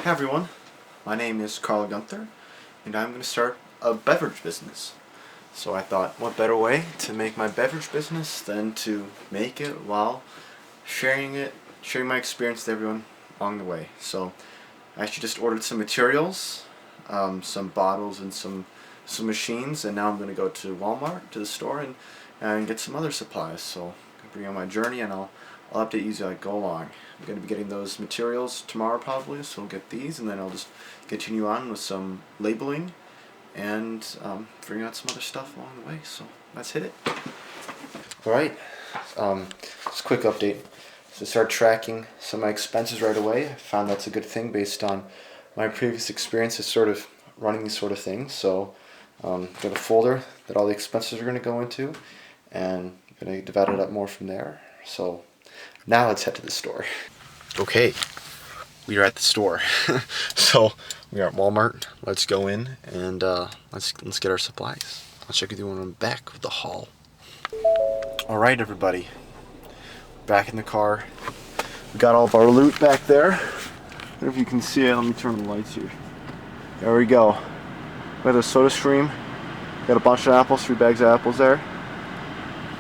Hi everyone, my name is Carl Gunther and I'm going to start a beverage business. So I thought, what better way to make my beverage business than to make it while sharing my experience with everyone along the way. So I actually just ordered some materials, some bottles and some machines, and now I'm going to go to Walmart, to the store, and get some other supplies. So I'm going to bring on my journey, and I'll update you as I go along. I'm going to be getting those materials tomorrow probably, so I'll get these, and then I'll just continue on with some labeling and figuring out some other stuff along the way. So let's hit it. Alright, just a quick update. So start tracking some of my expenses right away. I found that's a good thing based on my previous experiences sort of running these sort of things. So got a folder that all the expenses are going to go into, and I'm going to divide it up more from there. So now let's head to the store. Okay, we are at the store. So we are at Walmart. Let's go in and let's get our supplies. I'll check with you when I'm back with the haul. All right, everybody, back in the car. We got all of our loot back there. I don't know if you can see it. Let me turn the lights here. There we go. We got a soda stream. Got a bunch of apples, 3 bags of apples there.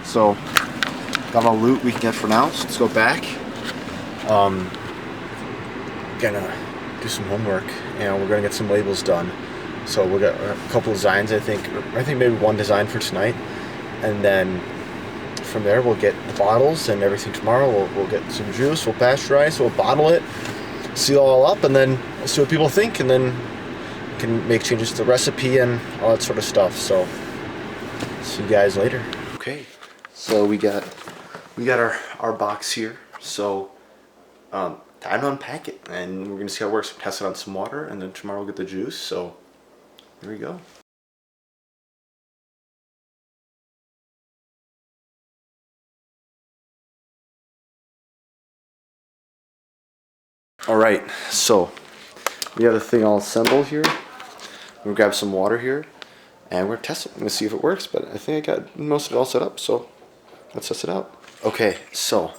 So got all the loot we can get for now. So let's go back. Gonna do some homework, and we're gonna get some labels done. So we got a couple designs, I think maybe one design for tonight, and then from there we'll get the bottles and everything tomorrow. We'll get some juice, we'll pasteurize, we'll bottle it, seal it all up, and then we'll see what people think, and then we can make changes to the recipe and all that sort of stuff. So see you guys later. Okay, so we got our box here. So time to unpack it, and we're gonna see how it works. Test it on some water, and then tomorrow we'll get the juice. So here we go. Alright, so we have the thing all assembled here. We're gonna grab some water here, and we're gonna test it. I'm gonna see if it works, but I think I got most of it all set up, so let's test it out. Okay, so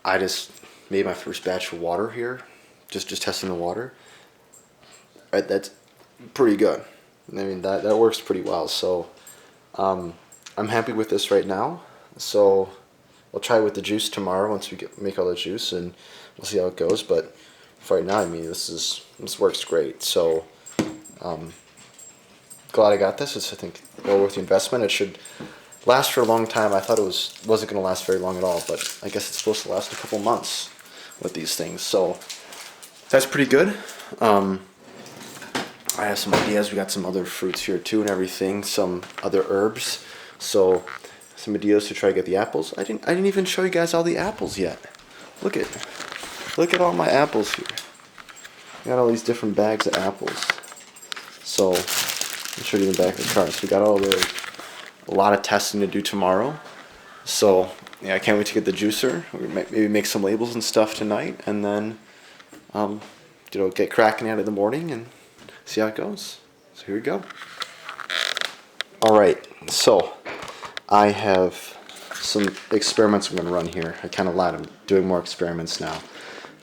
I just made my first batch of water here, just testing the water. Right, that's pretty good. I mean, that works pretty well. So I'm happy with this right now. So we'll try it with the juice tomorrow once we make all the juice, and we'll see how it goes. But for right now, I mean, this works great. So glad I got this. It's, I think, well worth the investment. It should last for a long time. I thought it wasn't going to last very long at all, but I guess it's supposed to last a couple months with these things. So that's pretty good. I have some ideas. We got some other fruits here too and everything, some other herbs. So some ideas to try to get the apples. I didn't even show you guys all the apples yet. Look at all my apples here. I got all these different bags of apples. So I'll show you in the back of the car. So we got all those. A lot of testing to do tomorrow. So yeah, I can't wait to get the juicer. We might maybe make some labels and stuff tonight, and then get cracking at it in the morning and see how it goes. So here we go. Alright, so I have some experiments I'm going to run here. I kind of lied. I'm doing more experiments now.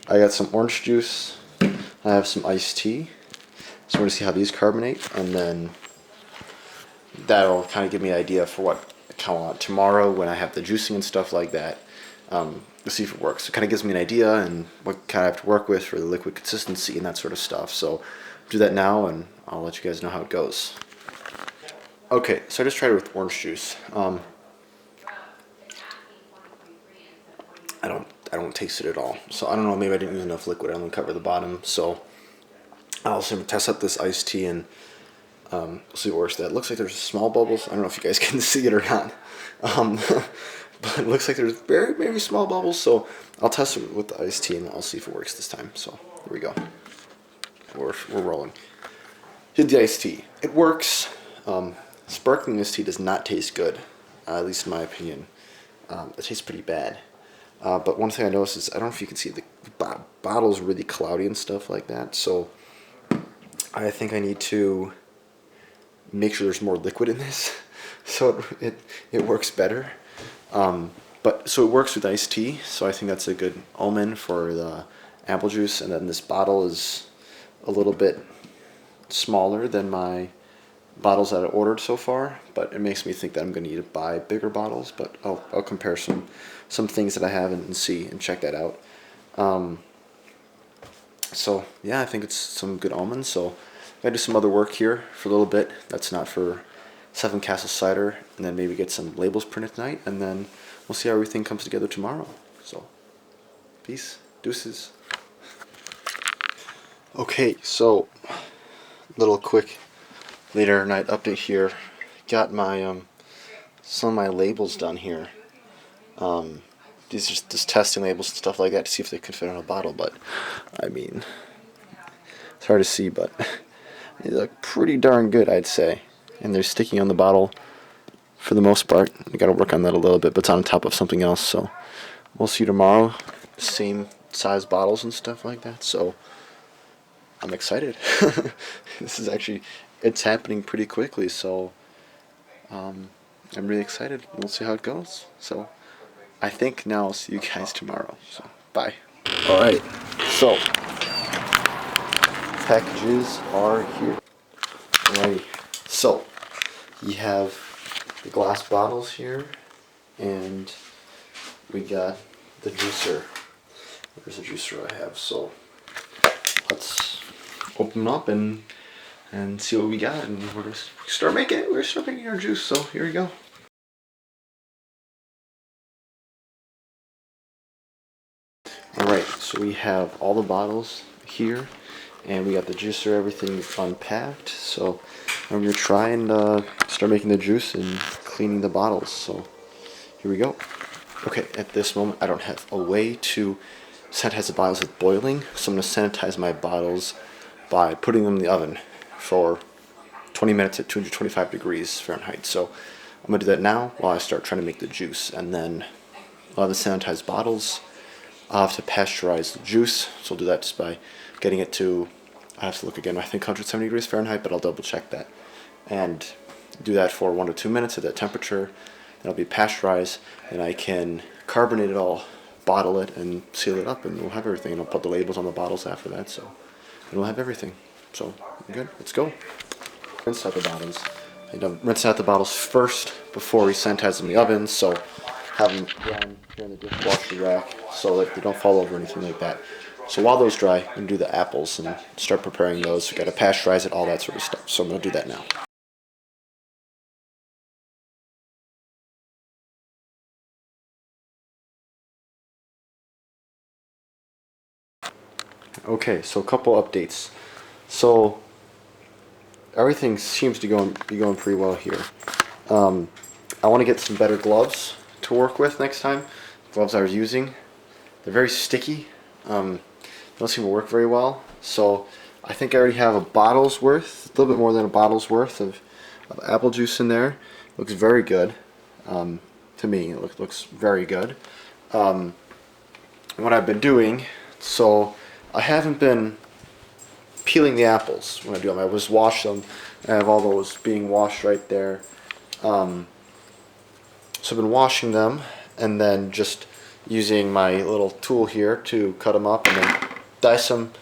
I got some orange juice. I have some iced tea. So we're going to see how these carbonate, and then that'll kind of give me an idea for what I kind of want tomorrow when I have the juicing and stuff like that. To see if it works. It kind of gives me an idea and what kind of have to work with for the liquid consistency and that sort of stuff. So do that now, and I'll let you guys know how it goes. Okay, so I just tried it with orange juice. I don't taste it at all. So I don't know, maybe I didn't use enough liquid. I only covered the bottom. So I'll also test out this iced tea and see what works. That looks like there's small bubbles. I don't know if you guys can see it or not. But it looks like there's very, very small bubbles. So I'll test it with the iced tea and I'll see if it works this time. So here we go. We're rolling. Did the iced tea. It works. Sparkling iced tea does not taste good, at least in my opinion. It tastes pretty bad. But one thing I noticed is, I don't know if you can see, the bottle's really cloudy and stuff like that. So I think I need to make sure there's more liquid in this so it works better. But so it works with iced tea, so I think that's a good omen for the apple juice, and then this bottle is a little bit smaller than my bottles that I ordered so far, but it makes me think that I'm going to need to buy bigger bottles, but I'll compare some things that I have and see and check that out. So yeah, I think it's some good almonds. So I gotta do some other work here for a little bit. That's not for 7 Castle Cider, and then maybe get some labels printed tonight, and then we'll see how everything comes together tomorrow. So peace, deuces. Okay, so little quick later night update here. Got my some of my labels done here. These are just testing labels and stuff like that to see if they could fit on a bottle, but I mean, it's hard to see, but they look pretty darn good, I'd say. And they're sticking on the bottle for the most part. We got to work on that a little bit, but it's on top of something else, so we'll see tomorrow. Same size bottles and stuff like that, so I'm excited. This is actually, it's happening pretty quickly, so I'm really excited. We'll see how it goes. So I think now I'll see you guys tomorrow. So bye. Alright, so packages are here. Alrighty, so you have the glass bottles here, and we got the juicer. There's the juicer I have, so let's open them up and see what we got, and we're gonna start making our juice. So here we go. Alright, so we have all the bottles here, and we got the juicer, everything unpacked. So I'm gonna try and start making the juice and cleaning the bottles. So here we go. Okay, at this moment I don't have a way to sanitize the bottles with boiling, so I'm gonna sanitize my bottles by putting them in the oven for 20 minutes at 225 degrees Fahrenheit. So I'm gonna do that now while I start trying to make the juice, and then I'll have the sanitized bottles. I'll have to pasteurize the juice, so I'll do that just by getting it to, I have to look again, I think 170 degrees Fahrenheit, but I'll double check that. And do that for 1 to 2 minutes at that temperature. Then it'll be pasteurized, and I can carbonate it all, bottle it, and seal it up, and we'll have everything. And I'll put the labels on the bottles after that, so and we'll have everything. So, good, let's go. Rinse out the bottles. Rinse out the bottles first before we sanitize them in the oven, so have them down here in the dishwasher rack so that they don't fall over or anything like that. So while those dry, I'm going to do the apples and start preparing those. We've got to pasteurize it, all that sort of stuff. So I'm going to do that now. Okay, so a couple updates. So everything seems to be going pretty well here. I want to get some better gloves to work with next time. Gloves I was using, they're very sticky. Don't seem to work very well. So I think I already have a bottle's worth, a little bit more than a bottle's worth of apple juice in there. Looks very good. To me, it looks very good. What I've been doing, so I haven't been peeling the apples when I do them. I just wash them. I have all those being washed right there. So I've been washing them and then just using my little tool here to cut them up and then dice them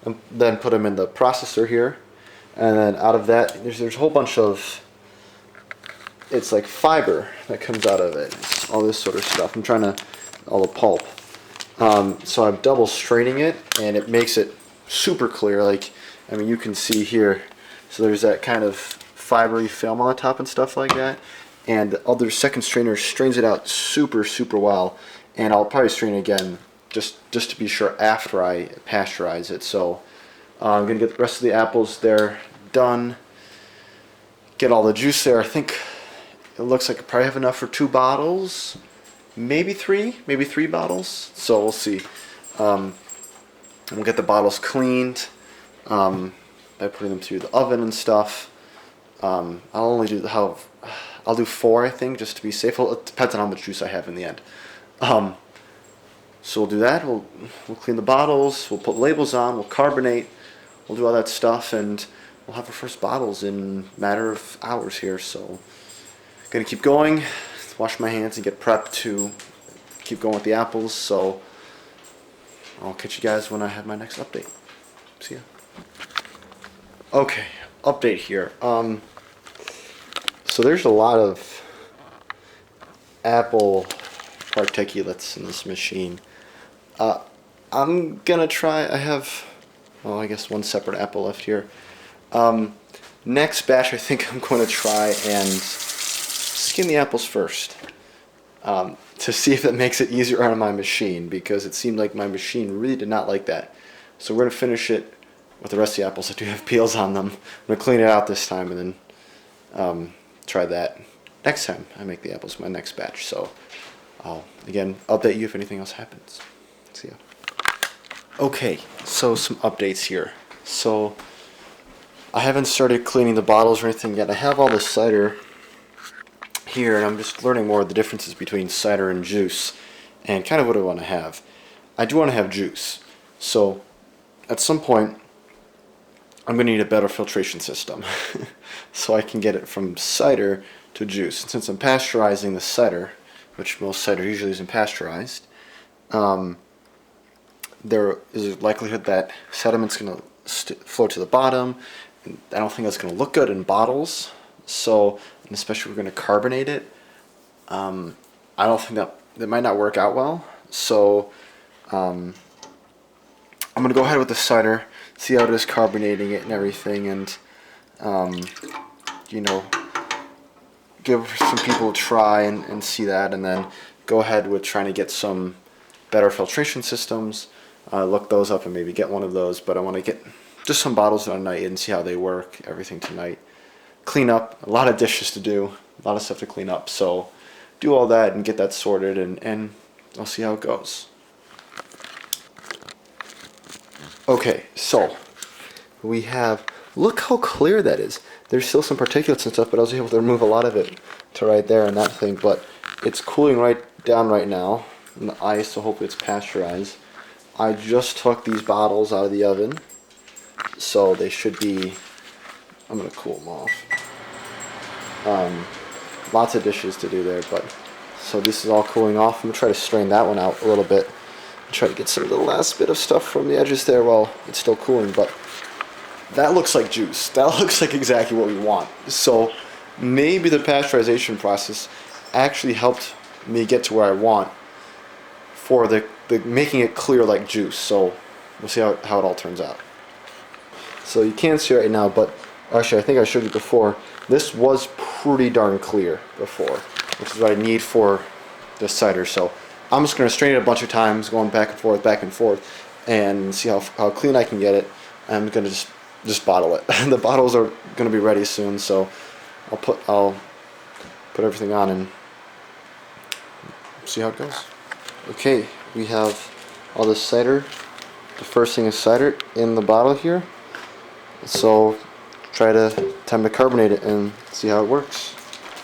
and then put them in the processor here. And then out of that, there's a whole bunch of, it's like fiber that comes out of it. It's all this sort of stuff. I'm trying to, all the pulp. So I'm double straining it, and it makes it super clear. Like, I mean, you can see here. So there's that kind of fibery film on the top and stuff like that. And the other second strainer strains it out super, super well. And I'll probably strain it again just to be sure after I pasteurize it. So I'm going to get the rest of the apples there done. Get all the juice there. I think it looks like I probably have enough for 2 bottles. Maybe 3 bottles. So we'll see. And we'll get the bottles cleaned by putting them through the oven and stuff. I'll only do I'll do 4, I think, just to be safe. Well, it depends on how much juice I have in the end. So we'll do that. We'll clean the bottles. We'll put labels on. We'll carbonate. We'll do all that stuff, and we'll have our first bottles in a matter of hours here. So, gonna keep going. Wash my hands and get prepped to keep going with the apples. So, I'll catch you guys when I have my next update. See ya. Okay, update here. So there's a lot of apple particulates in this machine. I'm gonna try. I have, well, I guess one separate apple left here. Next batch, I think I'm going to try and skin the apples first, to see if that makes it easier on my machine, because it seemed like my machine really did not like that. So we're going to finish it with the rest of the apples that do have peels on them. I'm going to clean it out this time and then try that next time I make the apples, my next batch. So I'll, again, update you if anything else happens. See ya. Okay, so some updates here. So I haven't started cleaning the bottles or anything yet. I have all the cider here, and I'm just learning more of the differences between cider and juice and kind of what I want to have. I do want to have juice. So at some point, I'm going to need a better filtration system so I can get it from cider to juice. And since I'm pasteurizing the cider, which most cider usually isn't pasteurized, there is a likelihood that sediment's going to flow to the bottom. And I don't think that's going to look good in bottles. So, and especially if we're going to carbonate it, I don't think that might not work out well. So I'm going to go ahead with the cider, see how it is carbonating it and everything, and you know, give some people a try and see that, and then go ahead with trying to get some better filtration systems, look those up and maybe get one of those. But I want to get just some bottles tonight and see how they work, everything tonight. Clean up, a lot of dishes to do, a lot of stuff to clean up, so do all that and get that sorted, and I'll see how it goes. Okay, so we have, look how clear that is. There's still some particulates and stuff, but I was able to remove a lot of it to right there and that thing, but it's cooling right down right now in the ice, so hopefully it's pasteurized. I just took these bottles out of the oven, so they should be, I'm going to cool them off. Lots of dishes to do there, but so this is all cooling off. I'm going to try to strain that one out a little bit and try to get some of the last bit of stuff from the edges there while it's still cooling. But that looks like juice. That looks like exactly what we want. So maybe the pasteurization process actually helped me get to where I want for the making it clear like juice. So we'll see how it all turns out. So you can't see right now, but actually I think I showed you before, this was pretty darn clear before, which is what I need for the cider. So I'm just going to strain it a bunch of times, going back and forth, and see how clean I can get it. I'm going to just bottle it. The bottles are going to be ready soon, so I'll put everything on and see how it goes. Okay, we have all this cider. The first thing is cider in the bottle here. So try to attempt to carbonate it and see how it works.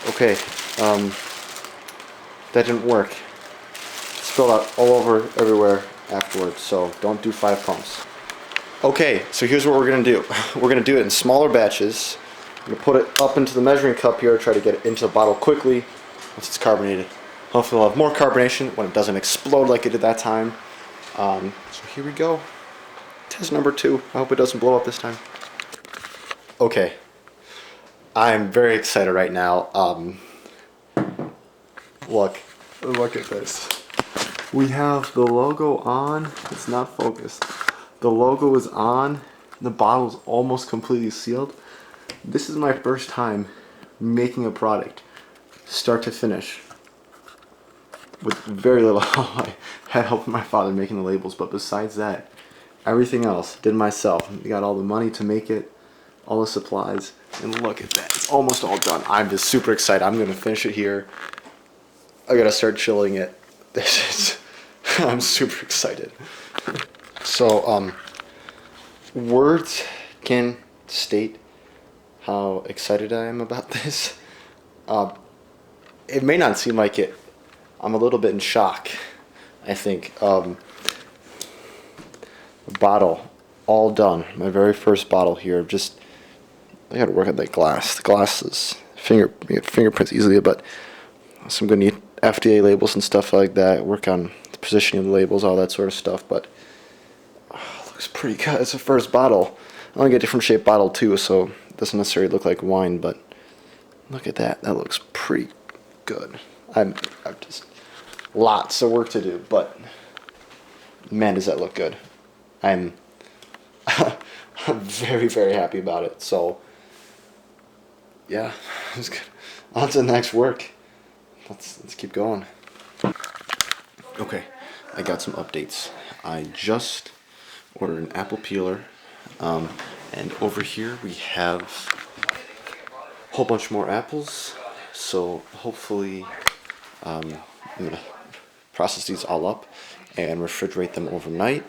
Okay, that didn't work. It spilled out all over everywhere afterwards, so don't do 5 pumps. Okay, so here's what we're going to do. We're going to do it in smaller batches. I'm going to put it up into the measuring cup here, try to get it into the bottle quickly once it's carbonated. Hopefully we'll have more carbonation when it doesn't explode like it did that time. So here we go. Test number 2. I hope it doesn't blow up this time. Okay, I'm very excited right now. Look at this. We have the logo on. It's not focused. The logo is on. The bottle is almost completely sealed. This is my first time making a product, start to finish, with very little help. I had help from my father making the labels, but besides that, everything else did myself. We got all the money to make it, all the supplies, and look at that. It's almost all done. I'm just super excited. I'm going to finish it here. I got to start chilling it. I'm super excited. So, words can state how excited I am about this. It may not seem like it. I'm a little bit in shock, I think. The bottle, all done. My very first bottle here. Just, I gotta work on that glass. The glass is fingerprints easily, but some good neat FDA labels and stuff like that. Work on the positioning of the labels, all that sort of stuff. But looks pretty good. It's the first bottle. I only get a different shaped bottle too, so it doesn't necessarily look like wine, but look at that. That looks pretty good. I've just lots of work to do, but man, does that look good. I'm I'm very, very happy about it. So yeah, it's good. On to the next work. Let's keep going. Okay, I got some updates. I just ordered an apple peeler, and over here we have a whole bunch more apples. So hopefully, I'm gonna process these all up and refrigerate them overnight,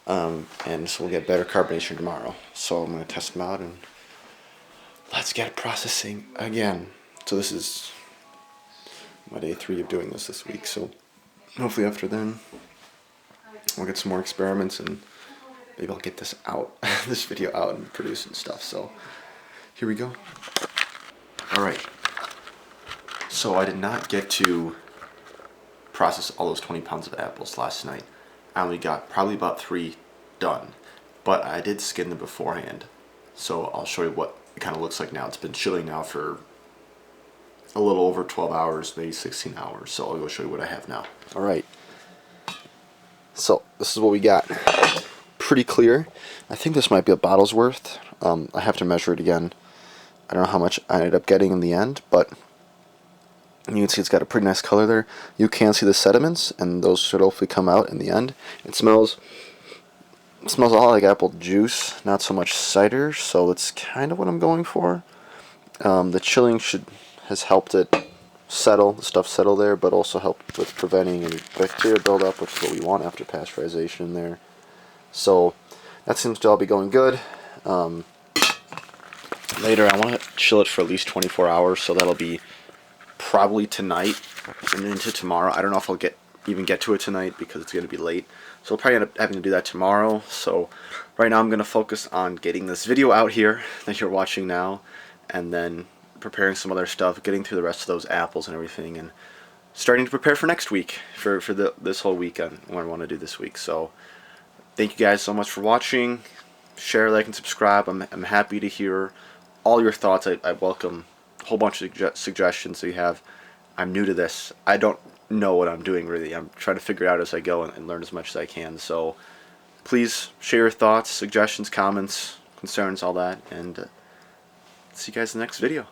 and so we'll get better carbonation tomorrow. So I'm gonna test them out and let's get processing again. So this is my day 3 of doing this week. So hopefully after then, we'll get some more experiments and maybe I'll get this out, this video out and produce and stuff. So here we go. All right. So I did not get to process all those 20 pounds of apples last night. I only got probably about 3 done, but I did skin them beforehand. So I'll show you what it kind of looks like now. It's been chilling now for a little over 12 hours, maybe 16 hours. So I'll go show you what I have now. All right. So this is what we got. Pretty clear. I think this might be a bottle's worth. I have to measure it again. I don't know how much I ended up getting in the end, but you can see it's got a pretty nice color there. You can see the sediments, and those should hopefully come out in the end. It smells a lot like apple juice, not so much cider, so it's kind of what I'm going for. The chilling has helped it settle, the stuff settle there, but also helped with preventing any bacteria buildup, which is what we want after pasteurization there. So that seems to all be going good. Later I want to chill it for at least 24 hours, so that'll be probably tonight and into tomorrow. I don't know if I'll even get to it tonight because it's going to be late. So I'll probably end up having to do that tomorrow. So right now I'm going to focus on getting this video out here that you're watching now, and then preparing some other stuff, getting through the rest of those apples and everything, and starting to prepare for next week, for this whole weekend, what I want to do this week. So thank you guys so much for watching. Share, like, and subscribe. I'm happy to hear all your thoughts. I welcome a whole bunch of suggestions that you have. I'm new to this. I don't know what I'm doing really. I'm trying to figure it out as I go and learn as much as I can. So please share your thoughts, suggestions, comments, concerns, all that, and see you guys in the next video.